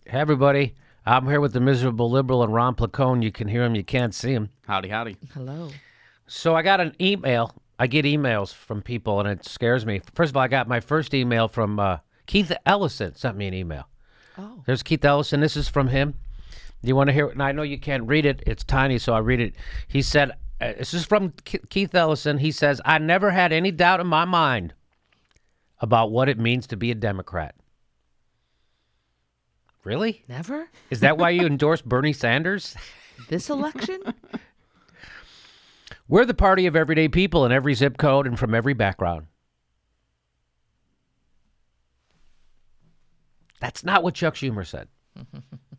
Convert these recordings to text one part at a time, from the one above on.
Hey, everybody. I'm here with the miserable liberal and Ron Placone. You can hear him, you can't see him. Howdy, howdy. Hello. So I got an email. I get emails from people, and it scares me. First of all, I got my first email from Keith Ellison. Sent me an email. Oh. There's Keith Ellison. This is from him. Do you want to hear it? And I know you can't read it. It's tiny, so I read it. He said, this is from Keith Ellison. He says, I never had any doubt in my mind about what it means to be a Democrat. Really? Never? Is that why you endorsed Bernie Sanders? This election? We're the party of everyday people in every zip code and from every background. That's not what Chuck Schumer said.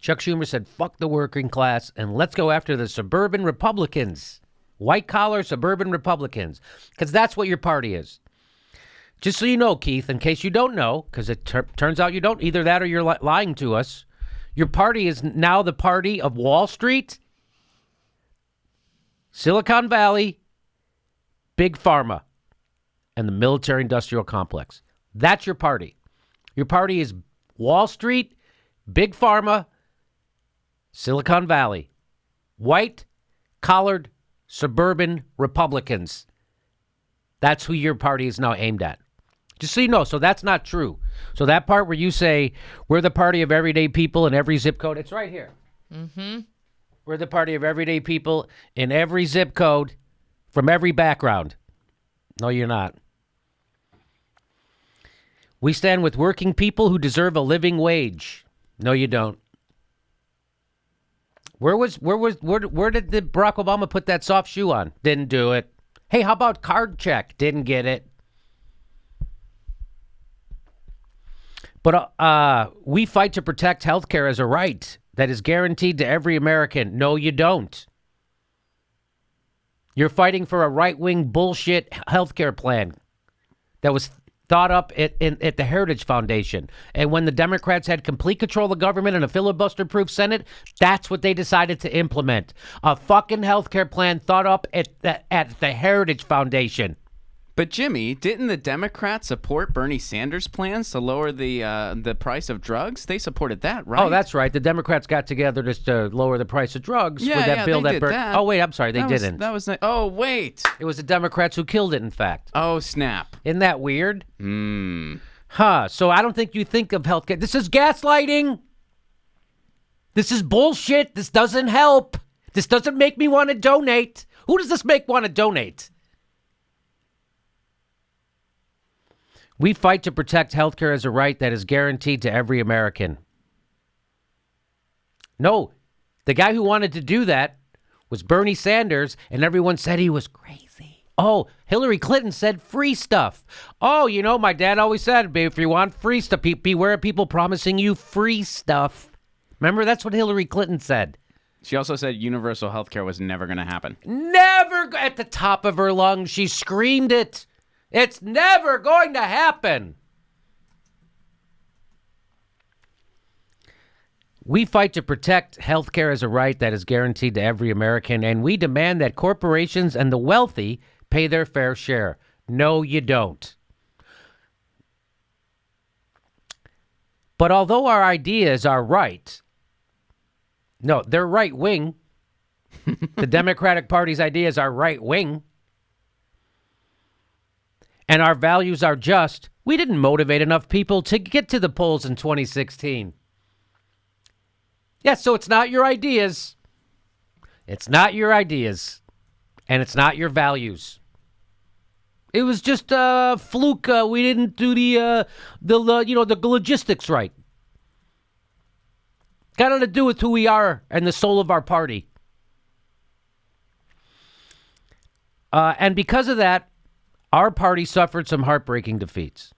Chuck Schumer said, fuck the working class and let's go after the suburban Republicans, white-collar suburban Republicans, because that's what your party is. Just so you know, Keith, in case you don't know, because it turns out you don't, either that or you're lying to us, your party is now the party of Wall Street, Silicon Valley, Big Pharma, and the military-industrial complex. That's your party. Your party is Wall Street, Big Pharma, Silicon Valley, white-collared suburban Republicans. That's who your party is now aimed at. Just so you know, so that's not true. So that part where you say, we're the party of everyday people in every zip code, it's right here. Mm-hmm. We're the party of everyday people in every zip code from every background. No, you're not. We stand with working people who deserve a living wage. No, you don't. Where did the Barack Obama put that soft shoe on? Didn't do it. Hey, how about card check? Didn't get it. But we fight to protect health care as a right that is guaranteed to every American. No, you don't. You're fighting for a right-wing bullshit health care plan that was thought up at the Heritage Foundation. And when the Democrats had complete control of the government and a filibuster-proof Senate, that's what they decided to implement. A fucking health care plan thought up at the Heritage Foundation. But Jimmy, didn't the Democrats support Bernie Sanders' plans to lower the price of drugs? They supported that, right? Oh, that's right. The Democrats got together just to lower the price of drugs with that bill they did that. Oh, wait, I'm sorry, they didn't. Oh, wait. It was the Democrats who killed it, in fact. Oh, snap. Isn't that weird? Huh. So I don't think you think of healthcare. This is gaslighting. This is bullshit. This doesn't help. This doesn't make me want to donate. Who does this make want to donate? We fight to protect healthcare as a right that is guaranteed to every American. No, the guy who wanted to do that was Bernie Sanders, and everyone said he was crazy. Oh, Hillary Clinton said free stuff. Oh, you know, my dad always said, if you want free stuff, beware of people promising you free stuff. Remember, that's what Hillary Clinton said. She also said universal health care was never going to happen. Never. At the top of her lungs, she screamed it. It's never going to happen. We fight to protect health care as a right that is guaranteed to every American, and we demand that corporations and the wealthy pay their fair share. No, you don't. But although our ideas are right, no, they're right-wing. The Democratic Party's ideas are right-wing. And our values are just, we didn't motivate enough people to get to the polls in 2016. Yeah, so it's not your ideas. It's not your ideas. And it's not your values. It was just a fluke. We didn't do the logistics right. Got nothing to do with who we are and the soul of our party. And because of that, our party suffered some heartbreaking defeats.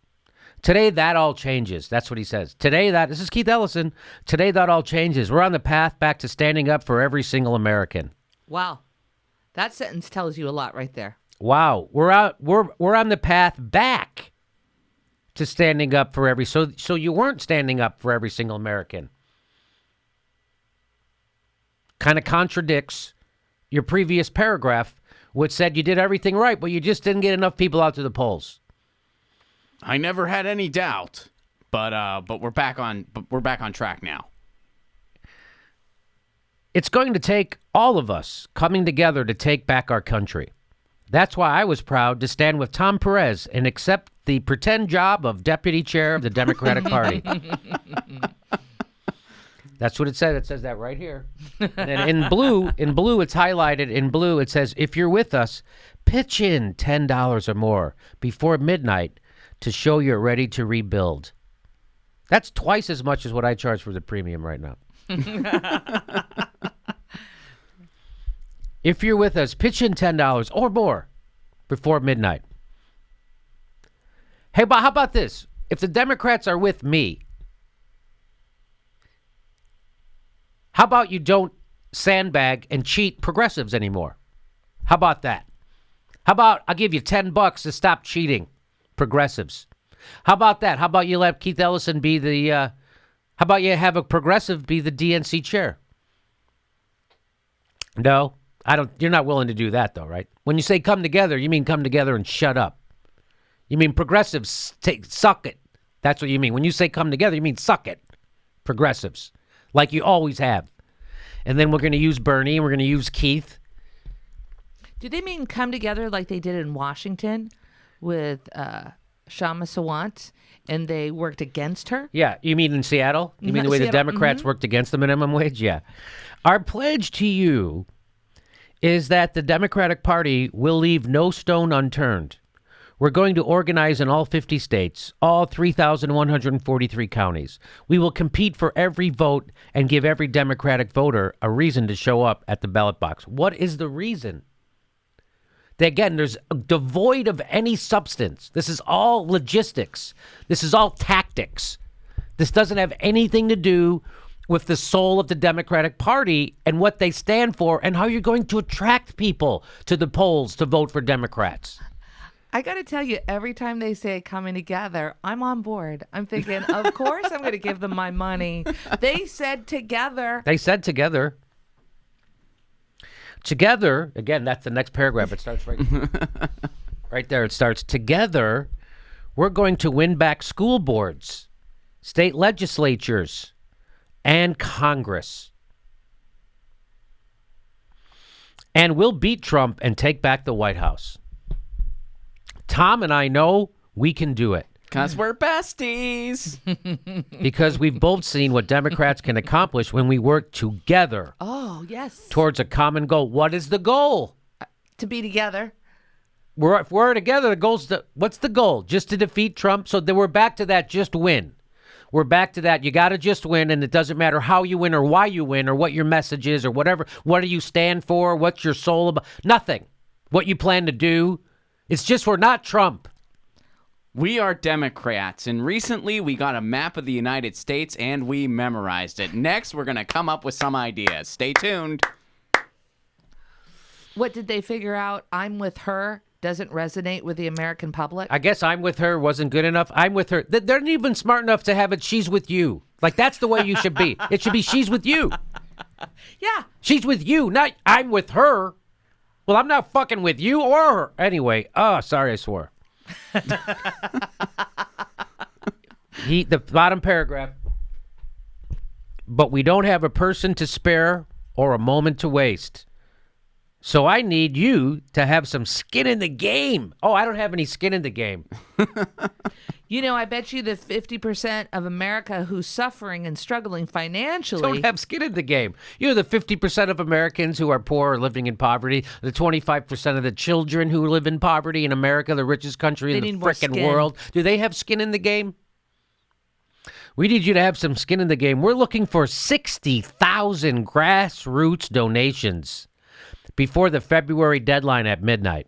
Today, that all changes. That's what he says. This is Keith Ellison. Today, that all changes. We're on the path back to standing up for every single American. Wow. That sentence tells you a lot right there. Wow. We're on the path back to standing up for every. So you weren't standing up for every single American. Kind of contradicts your previous paragraph, which said you did everything right, but you just didn't get enough people out to the polls. I never had any doubt, but we're back on track now. It's going to take all of us coming together to take back our country. That's why I was proud to stand with Tom Perez and accept the pretend job of deputy chair of the Democratic Party. That's what it said. It says that right here. And in blue, it's highlighted. In blue, it says, if you're with us, pitch in $10 or more before midnight to show you're ready to rebuild. That's twice as much as what I charge for the premium right now. If you're with us, pitch in $10 or more before midnight. Hey, but how about this? If the Democrats are with me, how about you don't sandbag and cheat progressives anymore? How about that? How about I'll give you $10 to stop cheating progressives? How about that? How about you let Keith Ellison be the, how about you have a progressive be the DNC chair? No, I don't. You're not willing to do that, though, right? When you say come together, you mean come together and shut up. You mean progressives suck it. That's what you mean. When you say come together, you mean suck it. Progressives. Like you always have. And then we're going to use Bernie and we're going to use Keith. Do they mean come together like they did in Washington with Shama Sawant and they worked against her? Yeah. You mean in Seattle? You mean the way the Democrats worked against the minimum wage? Yeah. Our pledge to you is that the Democratic Party will leave no stone unturned. We're going to organize in all 50 states, all 3,143 counties. We will compete for every vote and give every Democratic voter a reason to show up at the ballot box. What is the reason? Again, there's devoid of any substance. This is all logistics. This is all tactics. This doesn't have anything to do with the soul of the Democratic Party and what they stand for and how you're going to attract people to the polls to vote for Democrats. I got to tell you, every time they say coming together, I'm on board. I'm thinking, of course I'm going to give them my money. They said together. They said together. Together, again, that's the next paragraph. It starts right there. It starts, together, we're going to win back school boards, state legislatures, and Congress. And we'll beat Trump and take back the White House. Tom and I know we can do it. Because we're besties. Because we've both seen what Democrats can accomplish when we work together. Oh, yes. Towards a common goal. What is the goal? To be together. If we're together, the goal's what's the goal? Just to defeat Trump? So then we're back to that, just win. We're back to that. You got to just win, and it doesn't matter how you win or why you win or what your message is or whatever. What do you stand for? What's your soul about? Nothing. What you plan to do. It's just we're not Trump. We are Democrats, and recently we got a map of the United States and we memorized it. Next, we're going to come up with some ideas. Stay tuned. What did they figure out? I'm with her doesn't resonate with the American public? I guess I'm with her wasn't good enough. I'm with her. They're not even smart enough to have it she's with you. Like, that's the way you should be. It should be she's with you. Yeah. She's with you, not I'm with her. Well, I'm not fucking with you or her. Anyway, sorry I swore. The bottom paragraph. But we don't have a person to spare or a moment to waste. So I need you to have some skin in the game. Oh, I don't have any skin in the game. You know, I bet you the 50% of America who's suffering and struggling financially Don't have skin in the game. You're the 50% of Americans who are poor or living in poverty, the 25% of the children who live in poverty in America, the richest country in the frickin' world. Do they have skin in the game? We need you to have some skin in the game. We're looking for 60,000 grassroots donations before the February deadline at midnight.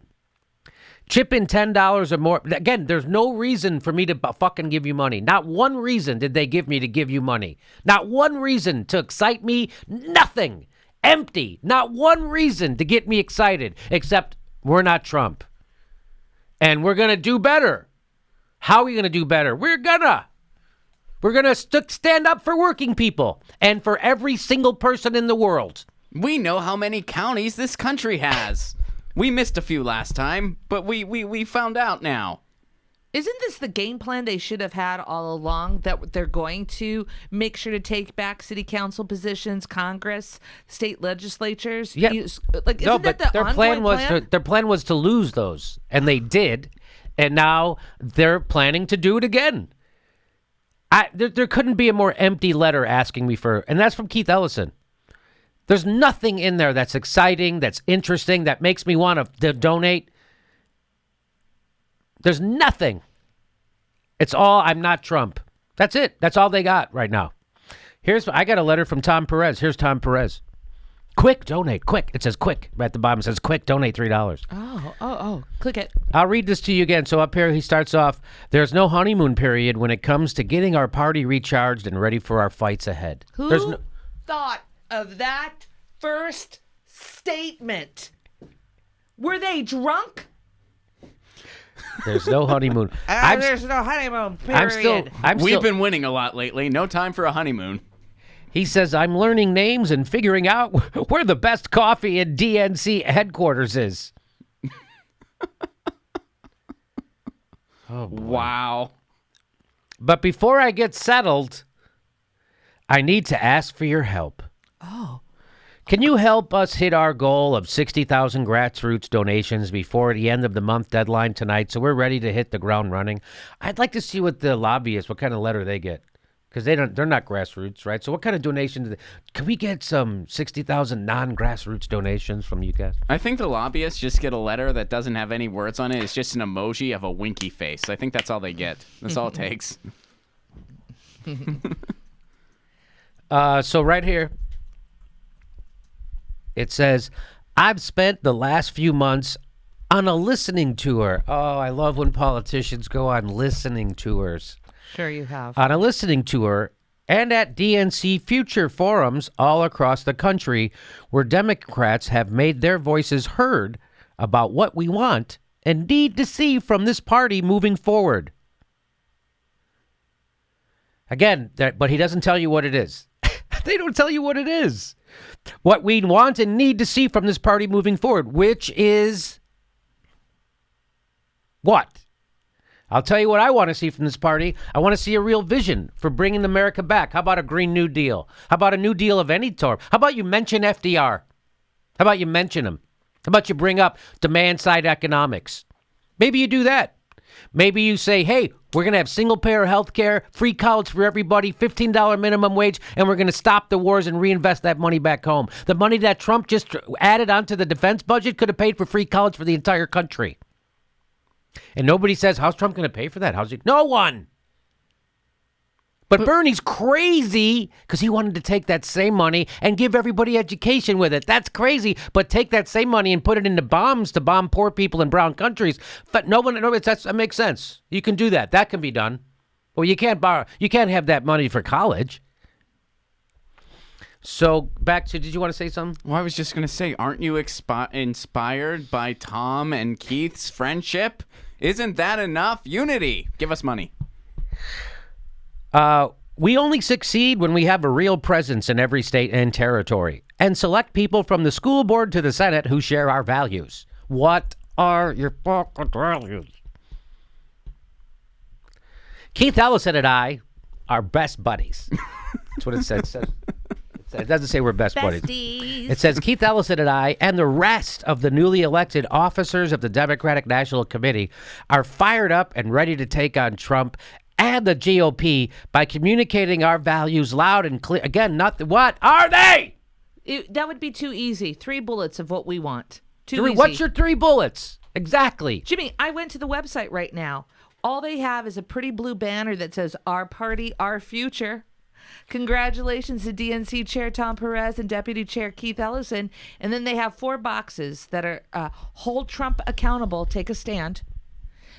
Chip in $10 or more. Again, there's no reason for me to fucking give you money. Not one reason did they give me to give you money. Not one reason to excite me. Nothing. Empty. Not one reason to get me excited, except we're not Trump. And we're going to do better. How are we going to do better? We're going to stand up for working people and for every single person in the world. We know how many counties this country has. We missed a few last time, but we found out now. Isn't this the game plan they should have had all along, that they're going to make sure to take back city council positions, Congress, state legislatures? Yeah. Like, isn't that the their ongoing plan? Their plan was to lose those, and they did, and now they're planning to do it again. There couldn't be a more empty letter asking me for, and that's from Keith Ellison. There's nothing in there that's exciting, that's interesting, that makes me want to donate. There's nothing. It's all, I'm not Trump. That's it. That's all they got right now. I got a letter from Tom Perez. Here's Tom Perez. Quick, donate, quick. It says quick. Right at the bottom it says quick, donate $3. Oh, click it. I'll read this to you again. So up here he starts off, there's no honeymoon period when it comes to getting our party recharged and ready for our fights ahead. Who thought of that first statement? Were they drunk? There's no honeymoon. There's no honeymoon period. We've been winning a lot lately. No time for a honeymoon. He says, I'm learning names and figuring out where the best coffee in DNC headquarters is. Oh, boy. Wow. But before I get settled, I need to ask for your help. Oh. Can you help us hit our goal of 60,000 grassroots donations before the end of the month deadline tonight, so we're ready to hit the ground running? I'd like to see what the lobbyists, what kind of letter they get, because they're not grassroots, right? So what kind of donation can we get? Some 60,000 non-grassroots donations from you guys? I think the lobbyists just get a letter that doesn't have any words on it. It's just an emoji of a winky face. I think that's all they get. That's all it takes. So right here, it says, I've spent the last few months on a listening tour. Oh, I love when politicians go on listening tours. Sure you have. On a listening tour and at DNC future forums all across the country where Democrats have made their voices heard about what we want and need to see from this party moving forward. Again, but he doesn't tell you what it is. They don't tell you what it is. What we want and need to see from this party moving forward, which is what? I'll tell you what I want to see from this party. I want to see a real vision for bringing America back. How about a Green New Deal? How about a New Deal of any sort? How about you mention FDR? How about you mention him? How about you bring up demand-side economics? Maybe you do that. Maybe you say, hey, we're going to have single-payer health care, free college for everybody, $15 minimum wage, and we're going to stop the wars and reinvest that money back home. The money that Trump just added onto the defense budget could have paid for free college for the entire country. And nobody says, how's Trump going to pay for that? How's he? No one. But Bernie's crazy because he wanted to take that same money and give everybody education with it. That's crazy. But take that same money and put it into bombs to bomb poor people in brown countries. But that makes sense. You can do that. That can be done. Well, you can't borrow. You can't have that money for college. So back to, did you want to say something? Well, I was just going to say, aren't you inspired by Tom and Keith's friendship? Isn't that enough? Unity. Give us money. We only succeed when we have a real presence in every state and territory and select people from the school board to the Senate who share our values. What are your fucking values? Keith Ellison and I are best buddies. That's what it says. It doesn't say we're best buddies. It says Keith Ellison and I and the rest of the newly elected officers of the Democratic National Committee are fired up and ready to take on Trump and the GOP by communicating our values loud and clear. Again, what are they? That would be too easy. 3 bullets of what we want. Too easy. What's your 3 bullets? Exactly. Jimmy, I went to the website right now. All they have is a pretty blue banner that says, our party, our future. Congratulations to DNC Chair Tom Perez and Deputy Chair Keith Ellison. And then they have 4 boxes that are hold Trump accountable, take a stand,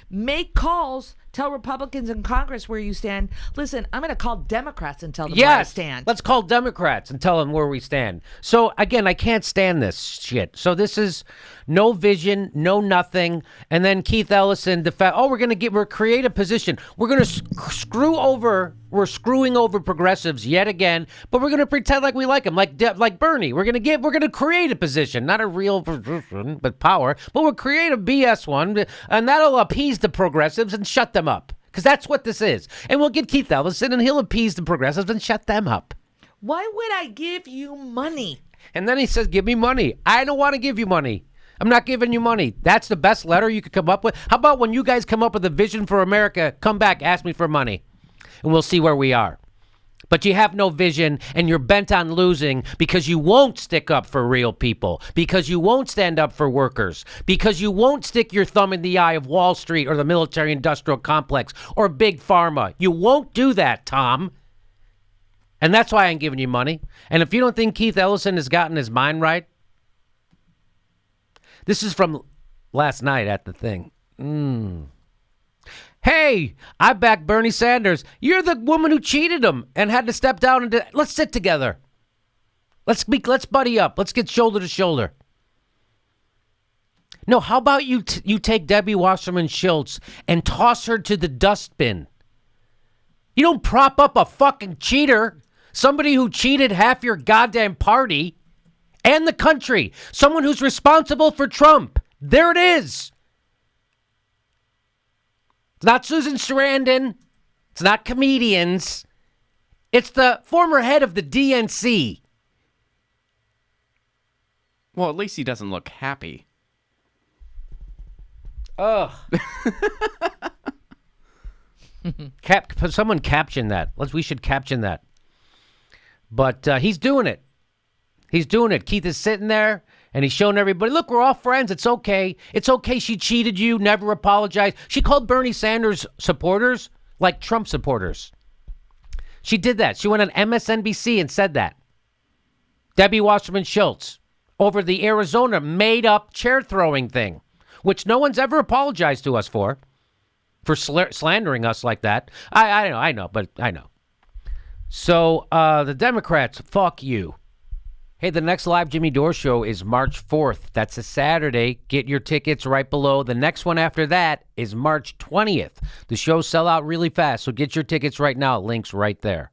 make calls, tell Republicans in Congress where you stand. Listen, I'm going to call Democrats and tell them where I stand. Let's call Democrats and tell them where we stand. So, again, I can't stand this shit. So this is no vision, no nothing. And then Keith Ellison, we're create a position. We're going to we're screwing over progressives yet again, but we're going to pretend like we like them, like Bernie. We're going to create a position, not a real position, but power. But we'll create a BS one, and that'll appease the progressives and shut them them up. Because that's what this is. And we'll get Keith Ellison, and he'll appease the progressives and shut them up. Why would I give you money? And then he says, give me money. I don't want to give you money. I'm not giving you money. That's the best letter you could come up with. How about when you guys come up with a vision for America, come back, ask me for money, and we'll see where we are. But you have no vision, and you're bent on losing because you won't stick up for real people, because you won't stand up for workers, because you won't stick your thumb in the eye of Wall Street or the military-industrial complex or Big Pharma. You won't do that, Tom. And that's why I ain't giving you money. And if you don't think Keith Ellison has gotten his mind right, this is from last night at the thing. Hey, I back Bernie Sanders. You're the woman who cheated him and had to step down and let's sit together. Let's buddy up. Let's get shoulder to shoulder. No, how about you take Debbie Wasserman Schultz and toss her to the dustbin? You don't prop up a fucking cheater, somebody who cheated half your goddamn party and the country, someone who's responsible for Trump. There it is. It's not Susan Sarandon. It's not comedians. It's the former head of the DNC. Well, at least he doesn't look happy. Ugh. Someone caption that. We should caption that. But he's doing it. He's doing it. Keith is sitting there, and he's showing everybody, look, we're all friends. It's okay. It's okay she cheated you, never apologized. She called Bernie Sanders supporters like Trump supporters. She did that. She went on MSNBC and said that. Debbie Wasserman Schultz over the Arizona made-up chair-throwing thing, which no one's ever apologized to us for slandering us like that. I know. So the Democrats, fuck you. Hey, the next live Jimmy Dore show is March 4th. That's a Saturday. Get your tickets right below. The next one after that is March 20th. The shows sell out really fast, so get your tickets right now. Links right there.